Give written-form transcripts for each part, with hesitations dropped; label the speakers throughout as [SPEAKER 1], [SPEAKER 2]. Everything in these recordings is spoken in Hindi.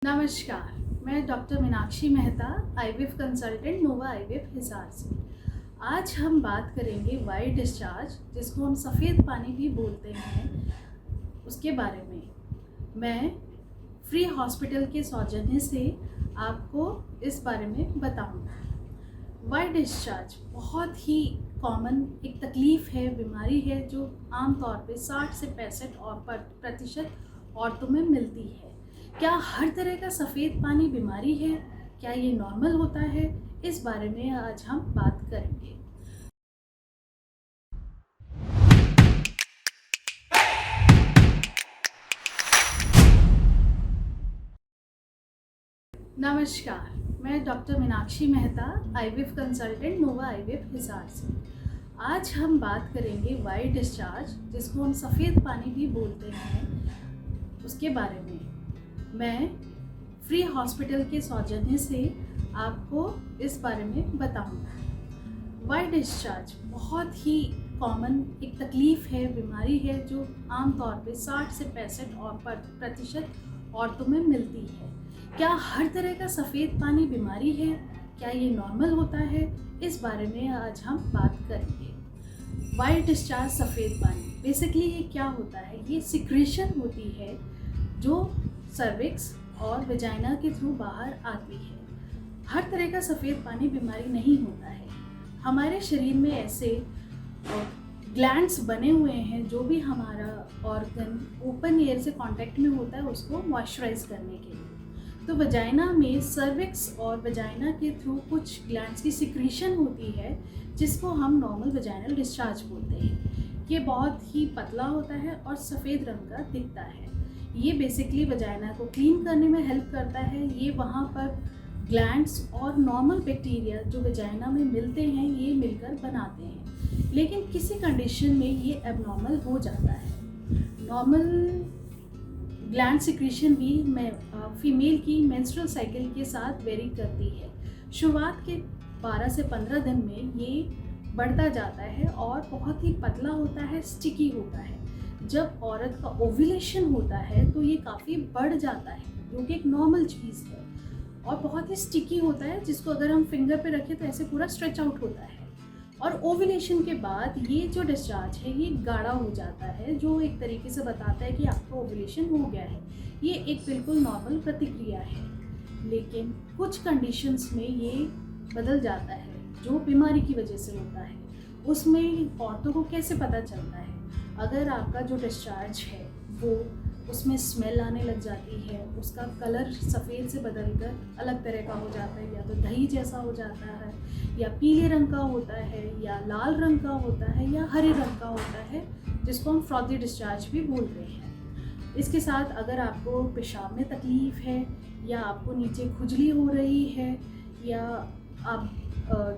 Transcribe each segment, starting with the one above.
[SPEAKER 1] नमस्कार, मैं doctor Meenakshi Mehta, IVF consultant, Nova IVF Hisar से। आज हम बात करेंगे वाइट डिस्चार्ज, जिसको हम सफ़ेद पानी भी बोलते हैं, उसके बारे में। मैं फ्री हॉस्पिटल के सौजन्य से आपको इस बारे में बताऊंगा। वाइट डिस्चार्ज बहुत ही कॉमन एक तकलीफ़ है, बीमारी है, जो आमतौर पे 60 से 65 और प्रतिशत औरतों में मिलती है। क्या हर तरह का सफ़ेद पानी बीमारी है? क्या ये नॉर्मल होता है? इस बारे में आज हम बात करेंगे। नमस्कार, मैं doctor Meenakshi Mehta, IVF consultant, Nova IVF Hisar से। आज हम बात करेंगे वाइट डिस्चार्ज, जिसको हम सफ़ेद पानी भी बोलते हैं, उसके बारे में। मैं फ्री हॉस्पिटल के सौजन्य से आपको इस बारे में बताऊंगा। वाइट डिस्चार्ज बहुत ही कॉमन एक तकलीफ़ है, बीमारी है, जो आमतौर पे 60 से 65 और प्रतिशत औरतों में मिलती है। क्या हर तरह का सफ़ेद पानी बीमारी है? क्या ये नॉर्मल होता है? इस बारे में आज हम बात करेंगे। वाइट डिस्चार्ज सफ़ेद पानी बेसिकली ये क्या होता है? ये सिक्रेशन होती है जो सर्विक्स और वजाइना के थ्रू बाहर आती है। हर तरह का सफ़ेद पानी बीमारी नहीं होता है। हमारे शरीर में ऐसे ग्लैंड्स बने हुए हैं जो भी हमारा ऑर्गन ओपन एयर से कांटेक्ट में होता है उसको मॉइस्चराइज करने के लिए। तो वजाइना में सर्विक्स और वजाइना के थ्रू कुछ ग्लैंड्स की सिक्रीशन होती है, जिसको हम नॉर्मल वजाइनल डिस्चार्ज बोलते हैं। ये बहुत ही पतला होता है और सफ़ेद रंग का दिखता है। ये बेसिकली वजाइना को क्लीन करने में हेल्प करता है। ये वहाँ पर ग्लैंड्स और नॉर्मल बैक्टीरिया जो वजाइना में मिलते हैं, ये मिलकर बनाते हैं। लेकिन किसी कंडीशन में ये एबनॉर्मल हो जाता है। नॉर्मल ग्लैंड सिक्रीशन भी फीमेल की मेंस्ट्रुअल साइकिल के साथ वेरी करती है। शुरुआत के 12 से 15 दिन में ये बढ़ता जाता है और बहुत ही पतला होता है, स्टिकी होता है। जब औरत का ओव्यूलेशन होता है तो ये काफ़ी बढ़ जाता है, जो कि एक नॉर्मल चीज़ है, और बहुत ही स्टिकी होता है, जिसको अगर हम फिंगर पे रखें तो ऐसे पूरा स्ट्रेच आउट होता है। और ओव्यूलेशन के बाद ये जो डिस्चार्ज है ये गाढ़ा हो जाता है, जो एक तरीके से बताता है कि आपका ओव्यूलेशन हो गया है। ये एक बिल्कुल नॉर्मल प्रतिक्रिया है। लेकिन कुछ कंडीशंस में ये बदल जाता है, जो बीमारी की वजह से होता है। उसमें औरतों को कैसे पता चलता है? अगर आपका जो डिस्चार्ज है वो उसमें स्मेल आने लग जाती है, उसका कलर सफ़ेद से बदलकर अलग तरह का हो जाता है, या तो दही जैसा हो जाता है, या पीले रंग का होता है, या लाल रंग का होता है, या हरे रंग का होता है, जिसको हम फ्रॉथी डिस्चार्ज भी बोलते हैं। इसके साथ अगर आपको पेशाब में तकलीफ़ है, या आपको नीचे खुजली हो रही है, या आप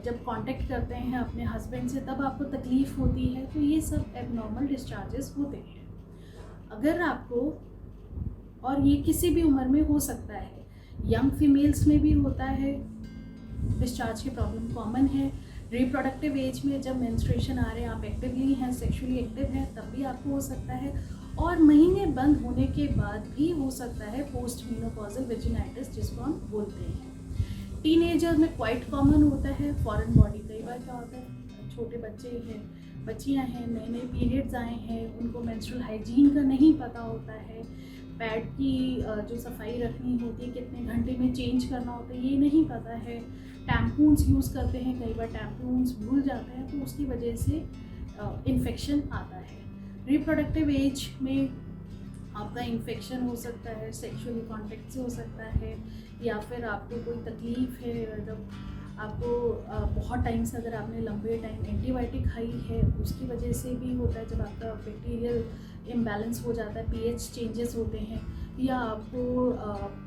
[SPEAKER 1] जब कांटेक्ट करते हैं अपने हस्बैंड से तब आपको तकलीफ़ होती है, तो ये सब एबनॉर्मल डिस्चार्जेस होते हैं। अगर आपको, और ये किसी भी उम्र में हो सकता है, यंग फीमेल्स में भी होता है, डिस्चार्ज की प्रॉब्लम कॉमन है। रिप्रोडक्टिव एज में जब मेंस्ट्रुएशन आ रहे हैं, आप एक्टिवली हैं, सेक्सुअली एक्टिव हैं, तब भी आपको हो सकता है। और महीने बंद होने के बाद भी हो सकता है पोस्ट मेनोपॉजल वेजिनाइटिस, जिसको हम बोलते हैं। टीनेजर में क्वाइट कॉमन होता है। फॉरेन बॉडी, कई बार क्या होता है, छोटे बच्चे हैं, बच्चियां हैं, नए नए पीरियड्स आए हैं, उनको मेंस्ट्रुअल हाइजीन का नहीं पता होता है, पैड की जो सफाई रखनी होती है, कितने घंटे में चेंज करना होता है, ये नहीं पता है। टैम्पून्स यूज़ करते हैं, कई बार टैम्पून्स भूल जाते हैं, तो उसकी वजह से इन्फेक्शन आता है। रिप्रोडक्टिव एज में आपका इन्फेक्शन हो सकता है, सेक्सुअली कॉन्टेक्ट से हो सकता है, या फिर आपको कोई तकलीफ़ है, जब आपको बहुत टाइम से, अगर आपने लंबे टाइम एंटीबायोटिक खाई है, उसकी वजह से भी होता है। जब आपका बैक्टीरियल इम्बैलेंस हो जाता है, पीएच चेंजेस होते हैं, या आपको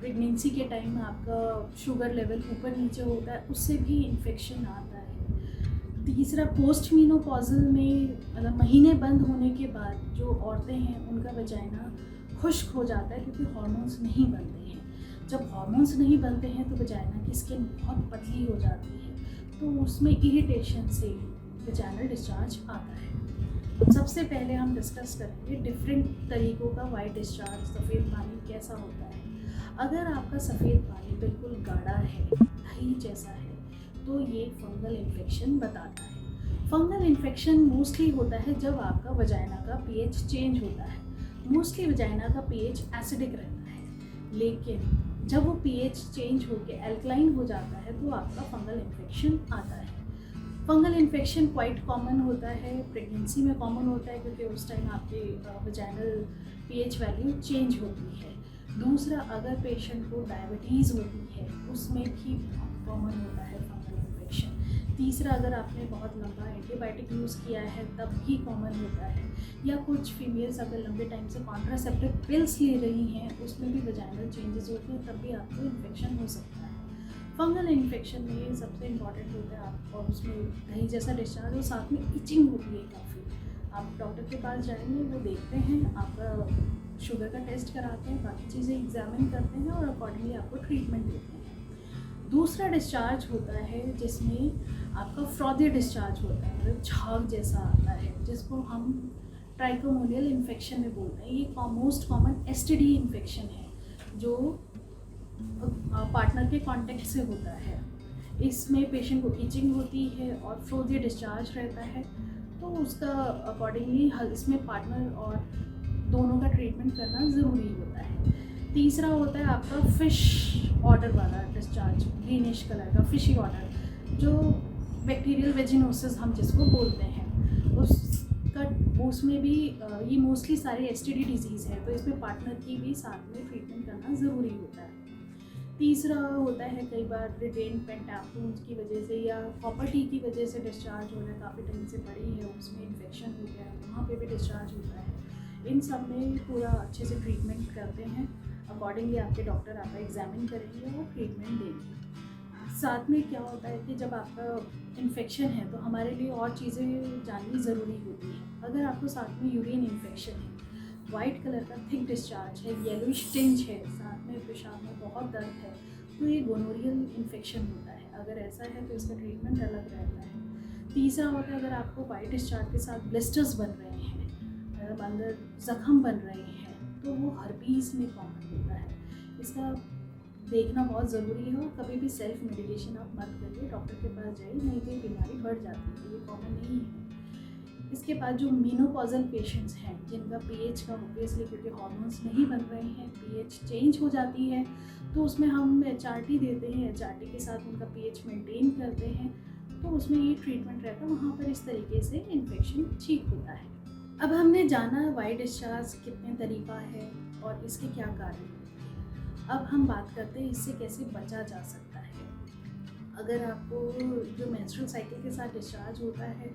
[SPEAKER 1] प्रेगनेंसी के टाइम में आपका शुगर लेवल ऊपर नीचे होता है, उससे भी इन्फेक्शन आता है। तीसरा, पोस्ट मेनोपॉजल में, मतलब महीने बंद होने के बाद जो औरतें हैं उनका वजाइना खुश्क हो जाता है, क्योंकि हार्मोन्स नहीं बनते हैं। जब हार्मोन्स नहीं बनते हैं तो वजाइना की स्किन बहुत पतली हो जाती है, तो उसमें इरिटेशन से वजाइनल डिस्चार्ज आता है। सबसे पहले हम डिस्कस करेंगे डिफरेंट तरीक़ों का वाइट डिस्चार्ज, सफ़ेद पानी कैसा होता है। अगर आपका सफ़ेद पानी बिल्कुल गाढ़ा है, दही जैसा है, तो ये फंगल इन्फेक्शन बताता है। फंगल इन्फेक्शन मोस्टली होता है जब आपका वजाइना का पीएच चेंज होता है। मोस्टली वजाइना का पीएच एसिडिक रहता है, लेकिन जब वो पीएच चेंज होकर एल्कलाइन हो जाता है तो आपका फंगल इन्फेक्शन आता है। फंगल इन्फेक्शन क्वाइट कॉमन होता है, प्रेगनेंसी में कॉमन होता है क्योंकि उस टाइम आपके वजाइनल पीएच वैल्यू चेंज होती है। दूसरा, अगर पेशेंट को डायबिटीज़ होती है उसमें भी बहुत कॉमन होता है फंगल इन्फेक्शन। तीसरा, अगर आपने बहुत लंबा एंटीबायोटिक यूज़ किया है तब भी कॉमन होता है, या कुछ फीमेल्स अगर लंबे टाइम से कॉन्ट्रासेप्टिव पिल्स ले रही हैं उसमें भी वजाइनल चेंजेस होते हैं, तब भी आपको इन्फेक्शन हो सकता है। फंगल इन्फेक्शन में सबसे इम्पॉर्टेंट होता है आप, और उसमें दही जैसा डिस्चार्ज और साथ में इचिंग होती है काफ़ी। आप डॉक्टर के पास जाएंगे, वो देखते हैं, आपका शुगर का टेस्ट कराते हैं, बाकी चीज़ें एग्जामिन करते हैं और अकॉर्डिंगली आपको ट्रीटमेंट देते हैं। दूसरा डिस्चार्ज होता है जिसमें आपका फ्रॉदी डिस्चार्ज होता है, मतलब झाग जैसा आता है, जिसको हम ट्राइकोमोनियल इन्फेक्शन में बोलते हैं। ये मोस्ट कॉमन एसटीडी इन्फेक्शन है जो पार्टनर के कांटेक्ट से होता है। इसमें पेशेंट को इचिंग होती है और फ्रोजी डिस्चार्ज रहता है, तो उसका अकॉर्डिंगली इसमें पार्टनर और दोनों का ट्रीटमेंट करना ज़रूरी होता है। तीसरा होता है आपका फ़िश ऑर्डर वाला डिस्चार्ज, ग्रीनिश कलर का फिशी ऑर्डर, जो बैक्टीरियल वेजिनोसिस हम जिसको बोलते हैं, उसमें भी ये मोस्टली सारे एसटीडी डिजीज़ है, तो इसमें पार्टनर की भी साथ में ट्रीटमेंट करना ज़रूरी होता है। तीसरा होता है कई बार रिटेन पेंटाफ्लून्स की वजह से या कॉपर टी की वजह से डिस्चार्ज हो रहा है, काफ़ी टाइम से पड़ी है, उसमें इन्फेक्शन हो गया है, वहाँ पे भी डिस्चार्ज होता है। इन सब में पूरा अच्छे से ट्रीटमेंट करते हैं, अकॉर्डिंगली आपके डॉक्टर आपका एग्जामिन करेंगे और ट्रीटमेंट देंगे। साथ में क्या होता है कि जब आपका इन्फेक्शन है तो हमारे लिए और चीज़ें जाननी ज़रूरी होती हैं। अगर आपको साथ में यूरिन इन्फेक्शन है, वाइट कलर का थिक डिस्चार्ज है, येलोइश टिंज है, साथ में पेशाब में बहुत दर्द है, तो ये गोनोरियल इन्फेक्शन होता है। अगर ऐसा है तो इसका ट्रीटमेंट अलग रहता है। तीसरा होता है अगर आपको वाइट डिस्चार्ज के साथ ब्लिस्टर्स बन रहे हैं, अंदर ज़ख्म बन रहे हैं, तो वो हर्पीज़ में कॉमन होता है। इसका देखना बहुत ज़रूरी है और कभी भी सेल्फ मेडिकेशन आप मत करिए, डॉक्टर के पास जाइए, नहीं तो बीमारी बढ़ जाती है, ये कॉमन नहीं है। इसके बाद जो मीनोपॉजल पेशेंट्स हैं जिनका पीएच का ऑब्वियसली क्योंकि हार्मोन्स नहीं बन रहे हैं, पीएच चेंज हो जाती है, तो उसमें हम एचआरटी देते हैं, एचआरटी के साथ उनका पीएच मेंटेन करते हैं, तो उसमें ये ट्रीटमेंट रहता है, वहाँ पर इस तरीके से इन्फेक्शन ठीक होता है। अब हमने जाना वाइट डिस्चार्ज कितने तरीका है और इसके क्या कारण हैं। अब हम बात करते हैं इससे कैसे बचा जा सकता है। अगर आपको जो मेंस्ट्रुअल साइकिल के साथ डिस्चार्ज होता है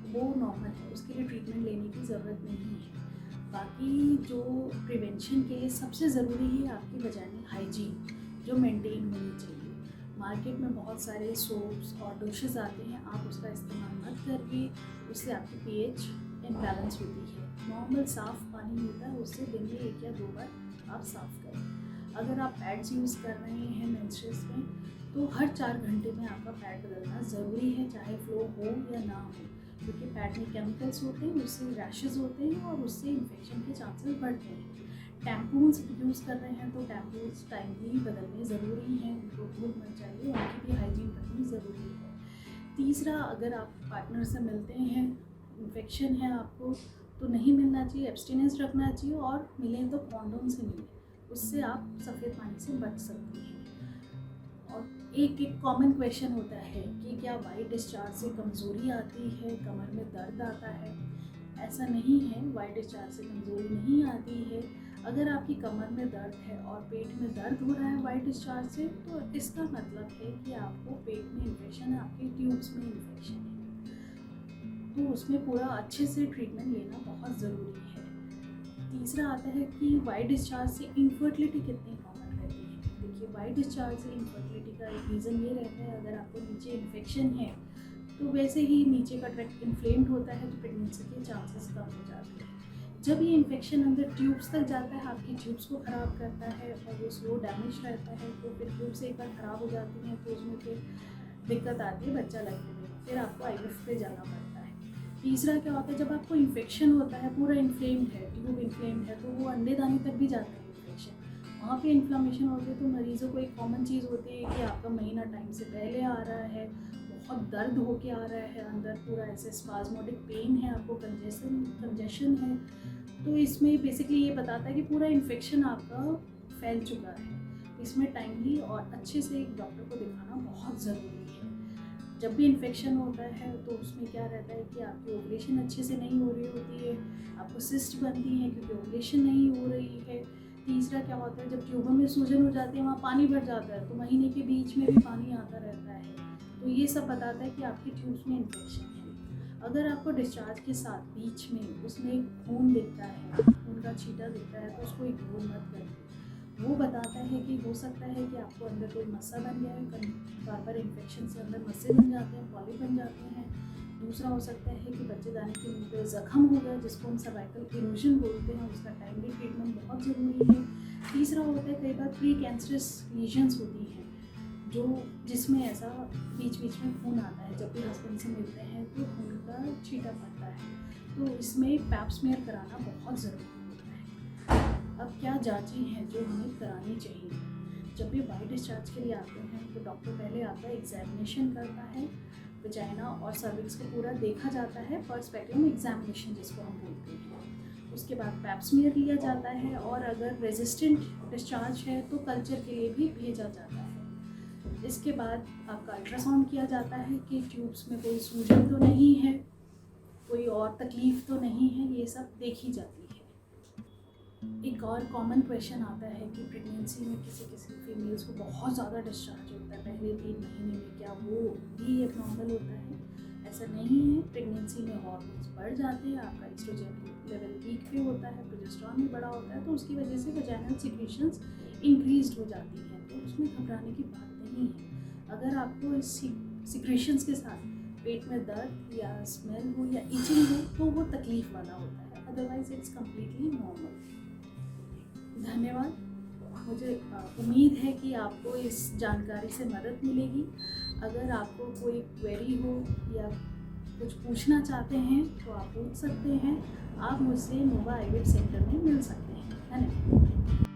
[SPEAKER 1] वो नॉर्मल है, उसके लिए ट्रीटमेंट लेने की ज़रूरत नहीं है। बाकी जो प्रिवेंशन के लिए सबसे ज़रूरी है आपकी वजाइनल हाइजीन जो मेंटेन होनी चाहिए। मार्केट में बहुत सारे सोप्स और डिशेस आते हैं, आप उसका इस्तेमाल मत करिए, उससे आपकी पीएच इम्बैलेंस होती है। नॉर्मल साफ़ पानी होता है, उससे दिन में 1 या 2 बार आप साफ़ करें। अगर आप पैड्स यूज़ कर रहे हैं मेंस्ट्रुअल्स में, तो हर 4 घंटे में आपका पैड बदलना ज़रूरी है, चाहे फ्लो हो या ना हो, क्योंकि पैड में केमिकल्स होते हैं, उससे रैशेज़ होते हैं और उससे इन्फेक्शन के चांसेस बढ़ते हैं। टैम्पून्स यूज़ कर रहे हैं तो टैम्पून्स टाइमली बदलने ज़रूरी हैं, उनको धूल मच जाइए, उनकी भी हाइजीन रखनी ज़रूरी है। तीसरा, अगर आप पार्टनर से मिलते हैं, इन्फेक्शन है आपको, तो नहीं मिलना चाहिए, एब्सटिनेंस रखना चाहिए, और मिलें तो कॉन्डोम से मिलें, उससे आप सफ़ेद पानी से बच सकते हैं। और एक कॉमन क्वेश्चन होता है कि क्या वाइट डिस्चार्ज से कमज़ोरी आती है, कमर में दर्द आता है। ऐसा नहीं है, वाइट डिस्चार्ज से कमज़ोरी नहीं आती है। अगर आपकी कमर में दर्द है और पेट में दर्द हो रहा है वाइट डिस्चार्ज से, तो इसका मतलब है कि आपको पेट में इन्फेक्शन है, आपकी ट्यूब्स में इन्फेक्शन है, तो उसमें पूरा अच्छे से ट्रीटमेंट लेना बहुत ज़रूरी है। तीसरा आता है कि वाइट डिस्चार्ज से इनफर्टिलिटी कितनी कॉमन रहती है। देखिए, वाइट डिस्चार्ज से इनफर्टिलिटी का एक रीज़न ये रहता है, अगर आपको नीचे इन्फेक्शन है तो वैसे ही नीचे का ट्रैक्ट इन्फ्लेम्ड होता है, तो प्रेगनेंसी के चांसेस कम हो जाते हैं। जब ये इन्फेक्शन अंदर ट्यूब्स तक जाता है, आपकी ट्यूब्स को ख़राब करता है और वो स्लो डैमेज रहता है, तो फिर ट्यूब्स एक बार ख़राब हो जाती हैं तो उसमें फिर दिक्कत आती है बच्चा लगने में, फिर आपको आईवीएफ पे जाना पड़ता है। तीसरा क्या होता है, जब आपको इन्फेक्शन होता है, पूरा इन्फ्लेम्ड है, ट्यूब इन्फ्लेम्ड है, तो वो अंडे दाने तक भी जाता है इन्फेक्शन, वहाँ पे इन्फ्लामेशन होती है तो मरीज़ों को एक कॉमन चीज़ होती है कि आपका महीना टाइम से पहले आ रहा है, बहुत दर्द होके आ रहा है, अंदर पूरा ऐसे स्पाज़मोटिक पेन है, आपको कंजेशन है। तो इसमें बेसिकली ये बताता है कि पूरा इन्फेक्शन आपका फैल चुका है। इसमें टाइमली और अच्छे से एक डॉक्टर को दिखाना बहुत ज़रूरी है। जब भी इन्फेक्शन होता है तो उसमें क्या रहता है कि आपकी ओवुलेशन अच्छे से नहीं हो रही होती है, आपको सिस्ट बनती है क्योंकि ओवुलेशन नहीं हो रही है। तीसरा क्या होता है, जब ट्यूबर में सूजन हो जाती है, वहाँ पानी भर जाता है, तो महीने के बीच में भी पानी आता रहता है। तो ये सब बताता है कि आपकी ट्यूब्स में इन्फेक्शन है। अगर आपको डिस्चार्ज के साथ बीच में उसमें खून दिखता है, खून का छींटा दिखता है, तो उसको इग्नोर मत करिए। वो बताता है कि हो सकता है कि आपको अंदर कोई मस्सा बन गया है, बार इन्फेक्शन से अंदर मस्से बन जाते हैं, पॉलिप बन जाते हैं। दूसरा हो सकता है कि बच्चेदानी के मुंह पे ज़ख्म हो गया, जिसको हम सर्वाइकल इरोजन बोलते हैं, उसका टाइमली ट्रीटमेंट बहुत ज़रूरी है। तीसरा होता है कई बार प्री कैंसरस लीजन्स होती हैं जो जिसमें ऐसा बीच बीच में खून आता है, जब भी हस्बैंड से मिलते हैं तो खून का छींटा पड़ता है, तो इसमें पैप स्मीयर कराना बहुत ज़रूरी होता है। अब क्या जांचें हैं जो हमें करानी चाहिए? जब भी वाई डिस्चार्ज के लिए आते हैं तो डॉक्टर पहले आपका एग्जामिनेशन करता है, वजाइना और सर्विक्स को पूरा देखा जाता है, पर्सपेक्टिव एग्जामिनेशन जिसको हम बोलते हैं। उसके बाद पैप स्मीयर लिया जाता है और अगर रेजिस्टेंट डिस्चार्ज है तो कल्चर के लिए भी भेजा जाता है। इसके बाद आपका अल्ट्रासाउंड किया जाता है कि ट्यूब्स में कोई सूजन तो नहीं है, कोई और तकलीफ़ तो नहीं है, ये सब देखी जाती है। एक और कॉमन क्वेश्चन आता है कि प्रेगनेंसी में किसी किसी फीमेल्स को बहुत ज़्यादा डिस्चार्ज होता है पहले 3 महीने में, क्या वो भी एक नॉर्मल होता है? ऐसा नहीं है। प्रेगनेंसी में हार्मोन्स बढ़ जाते हैं, आपका एस्ट्रोजन लेवल पीक पे होता है, प्रोजेस्टेरॉन भी बढ़ा होता है, तो उसकी वजह से वजाइनल सिक्रीशंस इंक्रीज्ड हो जाती हैं, तो उसमें घबराने की बात नहीं है। अगर आपको इस सिक्रीशंस के साथ पेट में दर्द या स्मेल हो या इचिंग हो तो वो तकलीफ़ वाला होता है, अदरवाइज इट्स कम्प्लीटली नॉर्मल। धन्यवाद। मुझे उम्मीद है कि आपको इस जानकारी से मदद मिलेगी। अगर आपको कोई क्वेरी हो या कुछ पूछना चाहते हैं तो आप पूछ सकते हैं। आप मुझसे नोवा आईवीएफ सेंटर में मिल सकते हैं। धन्यवाद।